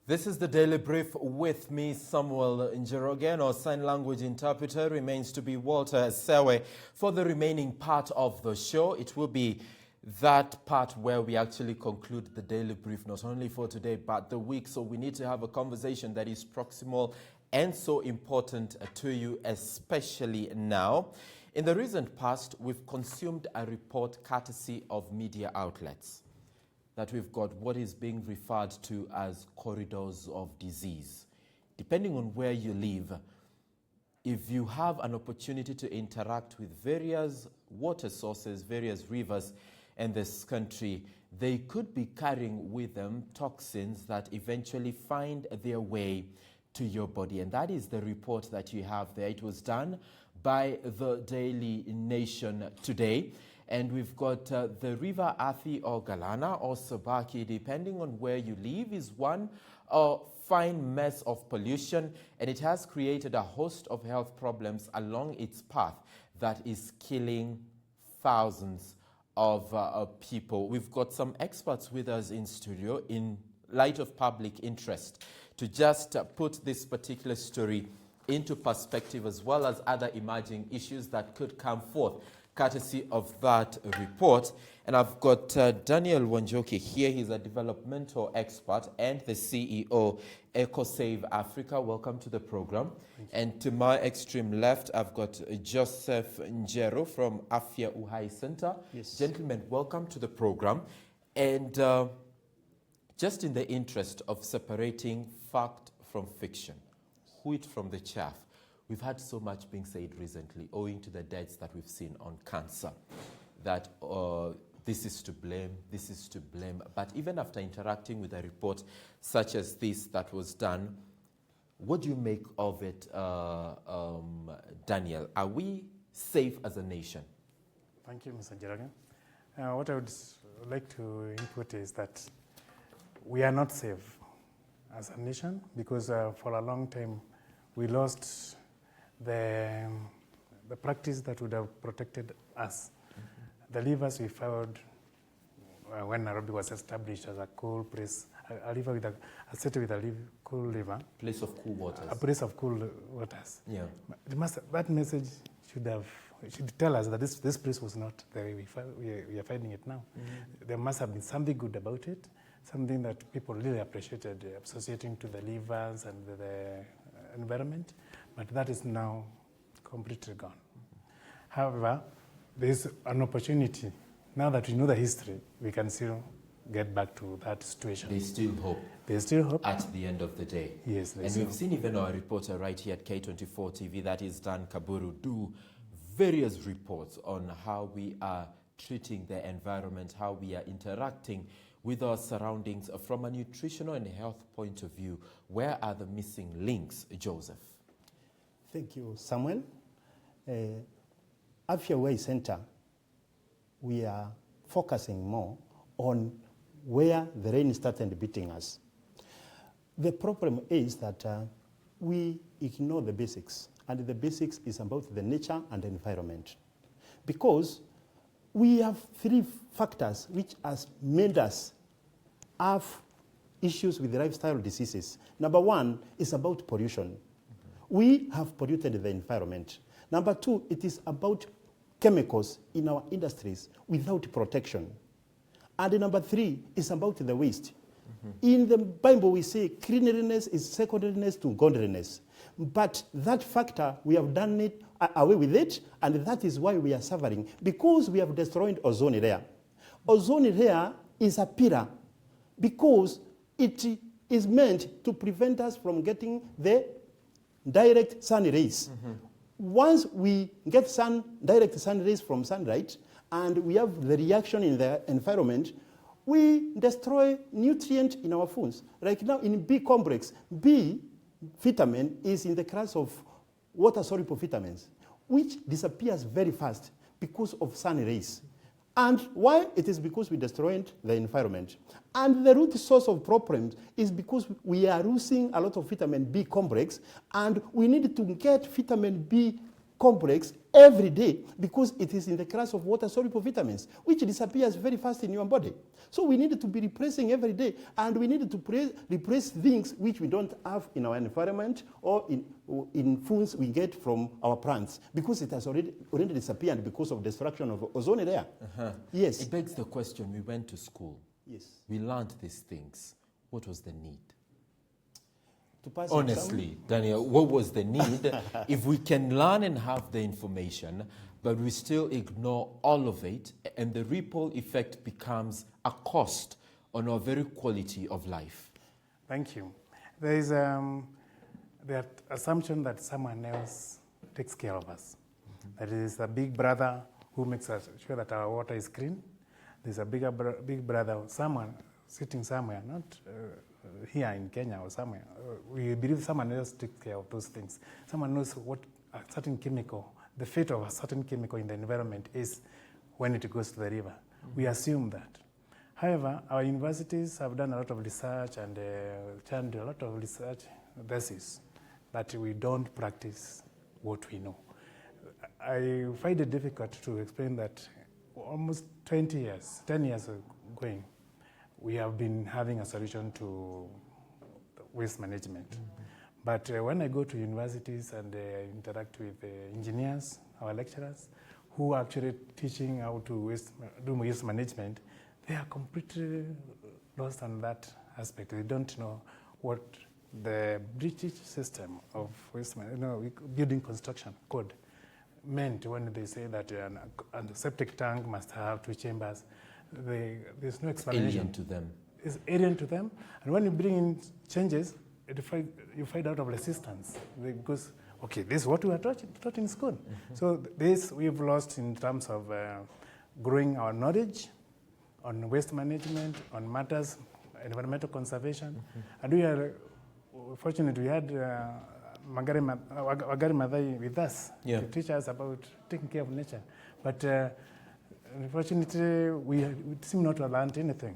This is the Daily Brief with me, Samuel Njorogen. Our sign language interpreter remains to be Walter Sewe. For the remaining part of the show, it will be that part where we actually conclude the Daily Brief, not only for today, but the week. So we need to have a conversation that is proximal and so important to you, especially now. In the recent past, we've consumed a report courtesy of media outlets that we've got what is being referred to as corridors of disease. Depending on where you live, if you have an opportunity to interact with various water sources, various rivers in this country, they could be carrying with them toxins that eventually find their way to your body. And that is the report that you have there. It was done by the Daily Nation today. And we've got the River Athi or Galana or Sabaki, depending on where you live, is one fine mess of pollution, and it has created a host of health problems along its path that is killing thousands of people. We've got some experts with us in studio in light of public interest to just put this particular story into perspective, as well as other emerging issues that could come forth courtesy of that report. And I've got Daniel Wanjoki here. He's a developmental expert and the CEO, EcoSave Africa. Welcome to the program. And to my extreme left, I've got Joseph Njero from Afya Uhai Center. Yes. Gentlemen, welcome to the program. And just in the interest of separating fact from fiction, wheat from the chaff, we've had so much being said recently, owing to the deaths that we've seen on cancer, that this is to blame, this is to blame. But even after interacting with a report such as this that was done, what do you make of it, Daniel? Are we safe as a nation? Thank you, Mr. Njorogen. What I would like to input is that we are not safe as a nation because for a long time we lost the practice that would have protected us. The rivers we found when Nairobi was established as a cool place, a river with a city with a cool river. Place of cool waters. A place of cool waters. Yeah. That message should tell us that this place was not the way we are finding it now. Mm-hmm. There must have been something good about it, something that people really appreciated, associating to the rivers and the environment, but that is now completely gone. However, there is an opportunity. Now that we know the history, we can still get back to that situation. There's still hope. There's still hope. At the end of the day. Yes, and we've seen even our reporter right here at K24 TV, that is Dan Kaburu, do various reports on how we are treating the environment, how we are interacting with our surroundings from a nutritional and health point of view. Where are the missing links, Joseph? Thank you, Samuel. Afya Uhai Center, we are focusing more on where the rain started beating us. The problem is that we ignore the basics, and the basics is about the nature and the environment. Because we have three factors which has made us have issues with lifestyle diseases. Number one is about pollution. We have polluted the environment. Number two, it is about chemicals in our industries without protection. And number three is about the waste. In the Bible, we say cleanliness is secondariness to godliness. But that factor, we have done it away with it, and that is why we are suffering, because we have destroyed ozone layer. Ozone layer is a pillar because it is meant to prevent us from getting the direct sun rays. Once we get direct sun rays from sunlight, and we have the reaction in the environment, we destroy nutrient in our foods. Like now in B complex, B vitamin is in the class of water-soluble vitamins, which disappears very fast because of sun rays. And why? It is because we destroyed the environment. And the root source of problems is because we are losing a lot of vitamin B complex, and we need to get vitamin B complex every day because it is in the class of water-soluble vitamins, which disappears very fast in your body. So we need to be replacing every day, and we need to replace things which we don't have in our environment or in foods we get from our plants because it has already disappeared because of destruction of ozone layer. Yes. It begs the question, we went to school. Yes. We learned these things. What was the need? To pass Honestly, Daniel, what was the need? If we can learn and have the information, but we still ignore all of it, and the ripple effect becomes a cost on our very quality of life. Thank you. There is the assumption that someone else takes care of us. That is a big brother who makes sure that our water is clean. There's a big brother, someone sitting somewhere, not here in Kenya or somewhere. We believe someone else takes care of those things. Someone knows what a certain chemical, the fate of a certain chemical in the environment is when it goes to the river. We assume that. However, our universities have done a lot of research and churned a lot of research theses that we don't practice what we know. I find it difficult to explain that almost 10 years going, we have been having a solution to waste management. But when I go to universities and interact with engineers, our lecturers, who are actually teaching how to do waste management, they are completely lost on that aspect. They don't know what the British system of waste management, building construction code meant when they say that a septic tank must have 2 chambers. There's no explanation. Alien to them. It's alien to them. And when you bring in changes, you find out of resistance because, okay, this is what we are taught in school. So this we've lost in terms of growing our knowledge on waste management, on matters, environmental conservation. And we are fortunate we had Wagari Maathai with us to teach us about taking care of nature. But unfortunately, we seem not to have learned anything.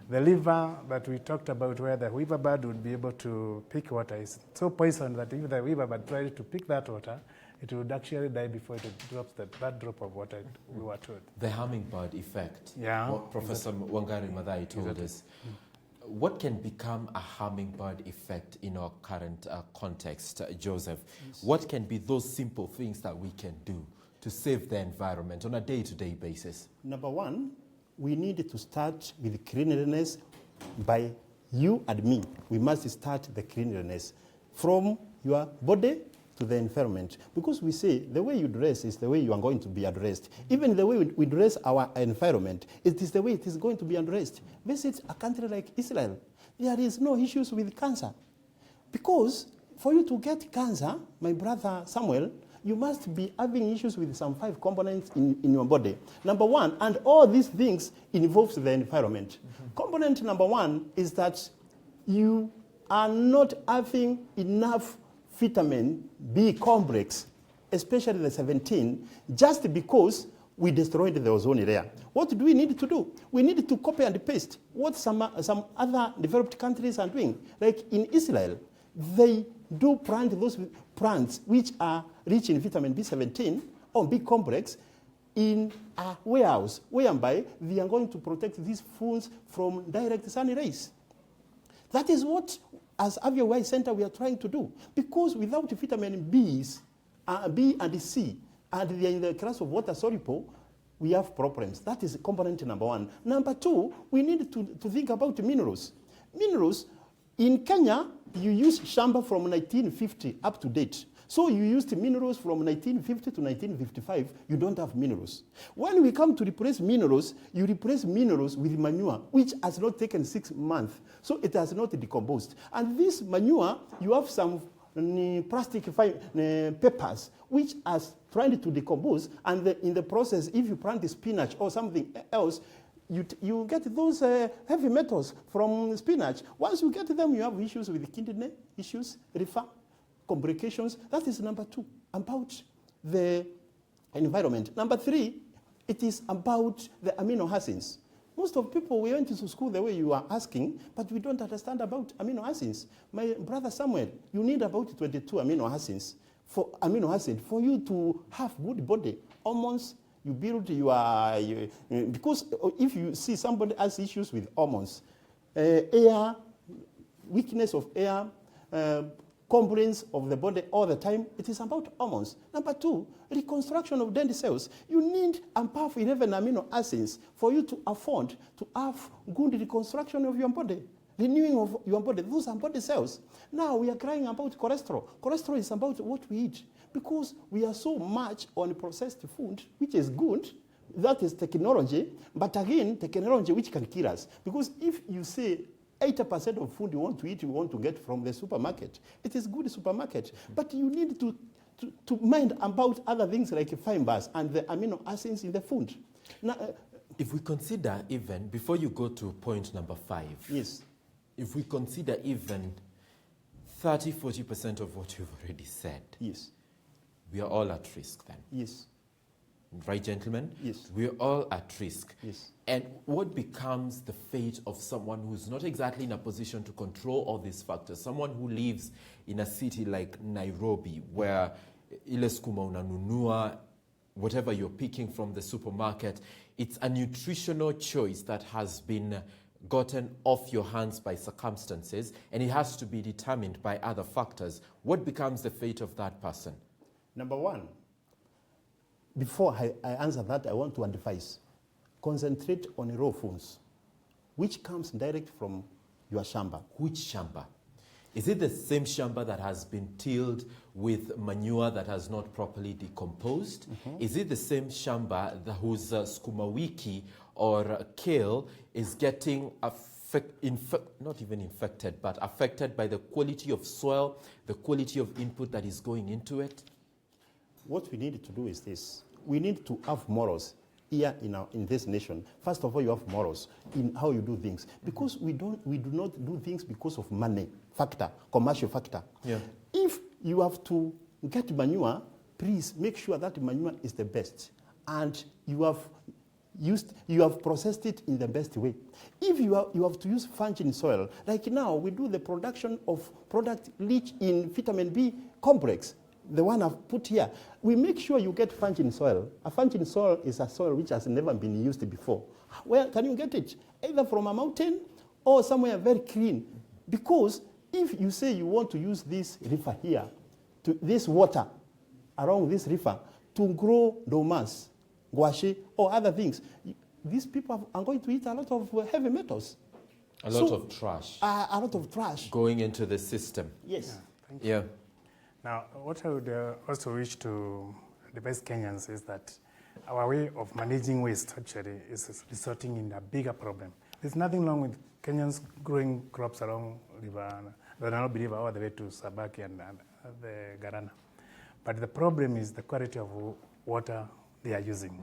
The river that we talked about where the weaver bird would be able to pick water is so poisoned that if the weaver bird tried to pick that water, it would actually die before it drops that drop of water, we were told. The hummingbird effect. Yeah. What Professor Wangari Maathai told us. What can become a hummingbird effect in our current context, Joseph? Yes. What can be those simple things that we can do to save the environment on a day-to-day basis? Number one, we need to start with cleanliness by you and me. We must start the cleanliness from your body to the environment. Because we say the way you dress is the way you are going to be addressed. Even the way we dress our environment, it is the way it is going to be addressed. Visit a country like Israel. There is no issues with cancer. Because for you to get cancer, my brother Samuel, you must be having issues with some 5 components in your body. Number one, and all these things involves the environment. Component number one is that you are not having enough vitamin B complex, especially the 17, just because we destroyed the ozone layer. What do we need to do? We need to copy and paste what some other developed countries are doing. Like in Israel, they do plant those plants which are rich in vitamin B17 or B complex in a warehouse, whereby they are going to protect these foods from direct sun rays. That is what, as Avia Y Center, we are trying to do. Because without vitamin Bs, B and C, and they are in the class of water soluble, we have problems. That is component number one. Number two, we need to think about minerals. Minerals, in Kenya, you use shamba from 1950 up to date. So you used minerals from 1950 to 1955, you don't have minerals. When we come to replace minerals, you replace minerals with manure, which has not taken 6 months. So it has not decomposed. And this manure, you have some plastic papers, which are trying to decompose. And in the process, if you plant spinach or something else, you get those heavy metals from spinach. Once you get them, you have issues with kidney issues, liver complications. That is number two, about the environment. Number three, it is about the amino acids. Most of people, we went to school the way you are asking, but we don't understand about amino acids. My brother Samuel, you need about 22 amino acids for amino acid, for you to have good body. Hormones, you build because if you see somebody has issues with hormones, air, weakness of air, complaints of the body all the time, it is about hormones. Number two, reconstruction of dead cells. You need and powerful 11 amino acids for you to afford to have good reconstruction of your body, renewing of your body. Those are body cells. Now we are crying about cholesterol. Cholesterol is about what we eat, because we are so much on processed food, which is good. That is technology, but again, technology which can kill us. Because if you say 80% of food you want to eat, you want to get from the supermarket, it is good supermarket. But you need to mind about other things like fibers and the amino acids in the food. Now, if we consider even, before you go to point number 5, yes, if we consider even 30-40% of what you've already said, yes, we are all at risk then. yes, Right, gentlemen? yes, We're all at risk. yes. And what becomes the fate of someone who's not exactly in a position to control all these factors? Someone who lives in a city like Nairobi, where ile skuma unanunua, whatever you're picking from the supermarket, it's a nutritional choice that has been gotten off your hands by circumstances, and it has to be determined by other factors. What becomes the fate of that person? Number one, before I answer that, I want to advise, concentrate on raw foods, which comes direct from your shamba. Which shamba? Is it the same shamba that has been tilled with manure that has not properly decomposed? Is it the same shamba whose skuma wiki or kale is getting not even infected, but affected by the quality of soil, the quality of input that is going into it? What we need to do is this. We need to have morals here in this nation. First of all, you have morals in how you do things. Because we do not do things because of money factor, commercial factor. Yeah. If you have to get manure, please make sure that manure is the best. And you have processed it in the best way. If you have to use fungin soil, like now we do the production of product rich in vitamin B complex, the one I've put here, we make sure you get fungin soil. A fungin soil is a soil which has never been used before. Where can you get it? Either from a mountain or somewhere very clean. Because if you say you want to use this river here, this water around this river, to grow dormas, guache, or other things, these people are going to eat a lot of heavy metals. A lot of trash. A lot of trash. Going into the system. Yes. Thank you. Yeah. Now, what I would also wish to advise Kenyans is that our way of managing waste actually is resulting in a bigger problem. There's nothing wrong with Kenyans growing crops along the Nairobi River all the way to Sabaki and the Garana. But the problem is the quality of water they are using.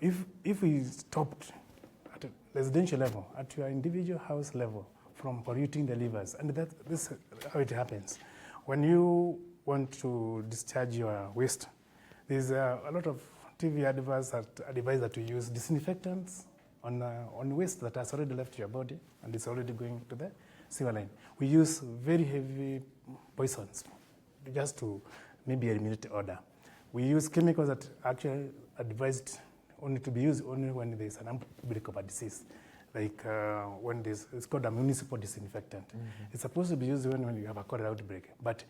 If we stopped at a residential level, at your individual house level, from polluting the rivers, and this is how it happens. When you want to discharge your waste, there's a lot of TV adverts that advise that you use disinfectants on waste that has already left your body and it's already going to the sewer line. We use very heavy poisons just to maybe eliminate the odor. We use chemicals that actually advised only to be used only when there's an outbreak of a disease. Like when it's called a municipal disinfectant. It's supposed to be used when you have a cholera outbreak. But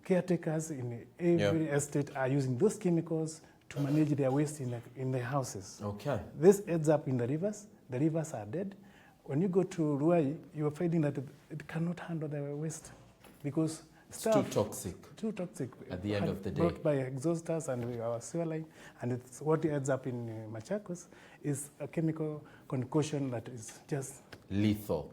caretakers in every estate are using those chemicals to manage their waste in their houses. Okay. This ends up in the rivers. The rivers are dead. When you go to Ruai, you are finding that it cannot handle the waste because it's too toxic. Too toxic. At the end of the day. Brought by exhausters and our sewer line. And it's what ends up in Machakos is a chemical concoction that is just Lethal.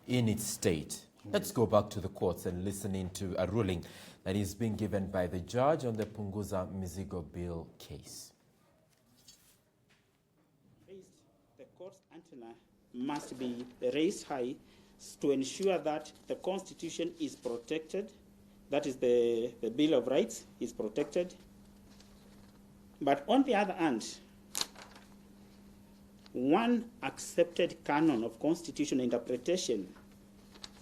In its state. Let's go back to the courts and listen into a ruling that is being given by the judge on the Punguza Mizigo Bill case. The court's antenna must be raised high to ensure that the Constitution is protected, that is the Bill of Rights is protected. But on the other hand, one accepted canon of constitutional interpretation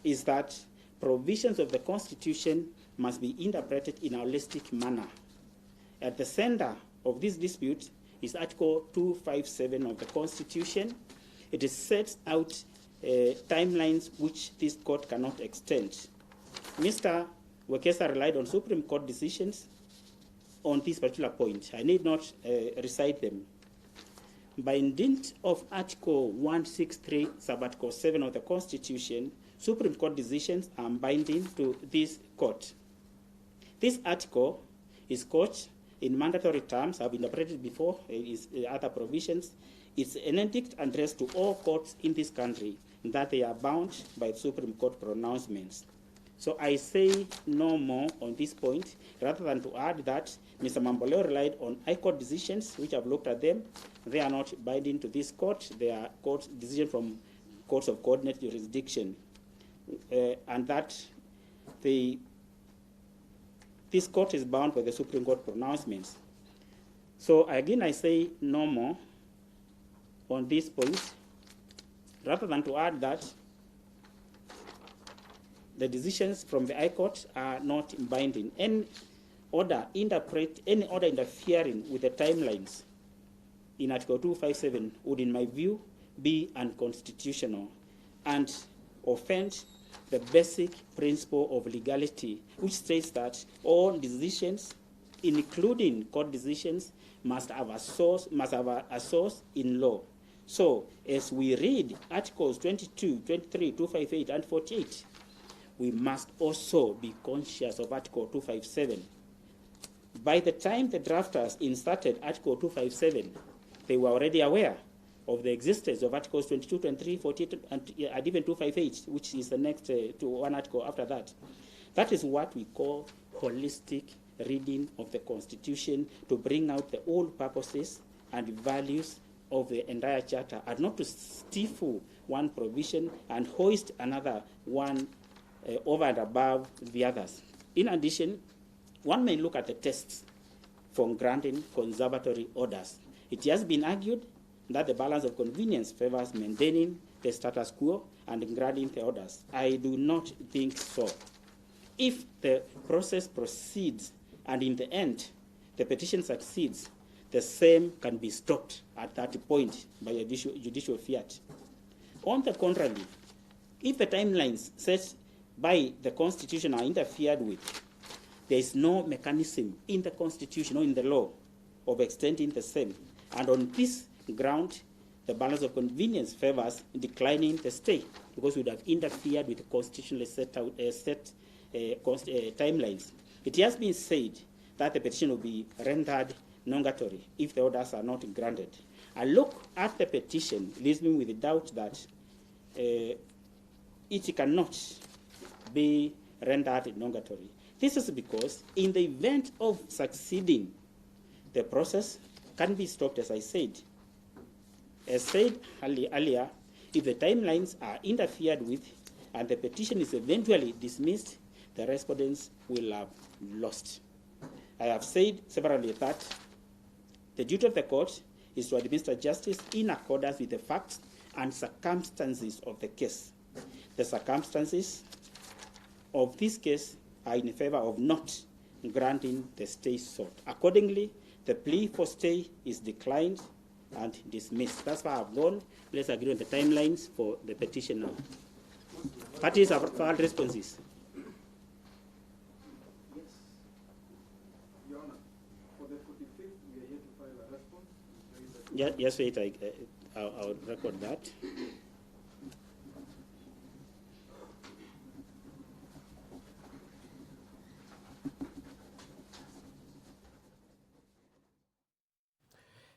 is that provisions of the Constitution must be interpreted in a holistic manner. At the center of this dispute is Article 257 of the Constitution. It sets out timelines which this court cannot extend. Mr. Wekesa relied on Supreme Court decisions on this particular point. I need not recite them. By dint of Article 163, Subarticle 7 of the Constitution, Supreme Court decisions are binding to this court. This article is couched in mandatory terms, have been interpreted before, other provisions. It's an edict addressed to all courts in this country that they are bound by Supreme Court pronouncements. So I say no more on this point, rather than to add that Mr. Mamboleo relied on High Court decisions, which I've looked at them. They are not binding to this court. They are court decisions from courts of coordinate jurisdiction. And that this court is bound by the Supreme Court pronouncements. So again, I say no more on this point, rather than to add that the decisions from the High Court are not binding. Any order interfering with the timelines in Article 257 would, in my view, be unconstitutional and offend the basic principle of legality, which states that all decisions, including court decisions, must have a source in law. So, as we read Articles 22, 23, 258, and 48, we must also be conscious of Article 257. By the time the drafters inserted Article 257, they were already aware of the existence of Articles 22, 23, 48, and even 258, which is the next to one article after that. That is what we call holistic reading of the Constitution, to bring out the old purposes and values of the entire Charter, and not to stifle one provision and hoist another one over and above the others. In addition, one may look at the tests for granting conservatory orders. It has been argued that the balance of convenience favors maintaining the status quo and granting the orders. I do not think so. If the process proceeds and in the end the petition succeeds, the same can be stopped at that point by a judicial fiat. On the contrary, if the timelines set by the Constitution are interfered with, there is no mechanism in the Constitution or in the law of extending the same. And on this ground, the balance of convenience favors declining the stay, because we would have interfered with the constitutionally set timelines. It has been said that the petition will be rendered nugatory if the orders are not granted. I look at the petition, leaves me with the doubt that it cannot be rendered nugatory. This is because in the event of succeeding, the process can be stopped, as I said. As said earlier, if the timelines are interfered with and the petition is eventually dismissed, the respondents will have lost. I have said severally that the duty of the court is to administer justice in accordance with the facts and circumstances of the case. The circumstances of this case are in favor of not granting the stay sought. Accordingly, the plea for stay is declined and dismissed. That's why I've gone. Let's agree on the timelines for the petition now. Parties have filed responses. Yes. Your Honor, for the 45th, we are here to file a response. Yes, wait, I'll record that.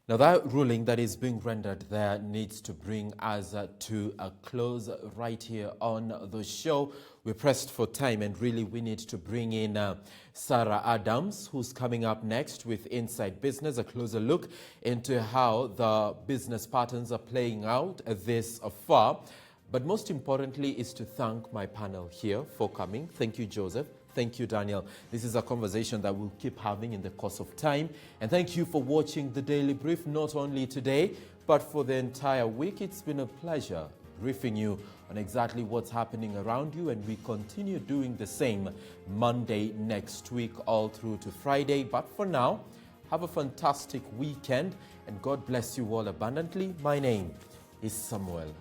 Now, that ruling that is being rendered there needs to bring us to a close right here on the show. We're pressed for time, and really we need to bring in Sarah Adams, who's coming up next with Inside Business, a closer look into how the business patterns are playing out this far. But most importantly is to thank my panel here for coming. Thank you, Joseph. Thank you, Daniel. This is a conversation that we'll keep having in the course of time. And thank you for watching the Daily Brief, not only today, but for the entire week. It's been a pleasure briefing you on exactly what's happening around you, and we continue doing the same Monday next week all through to Friday. But for now, have a fantastic weekend, and God bless you all abundantly. My name is Samuel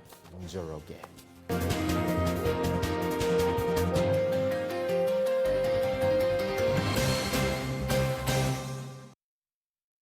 Njoroge.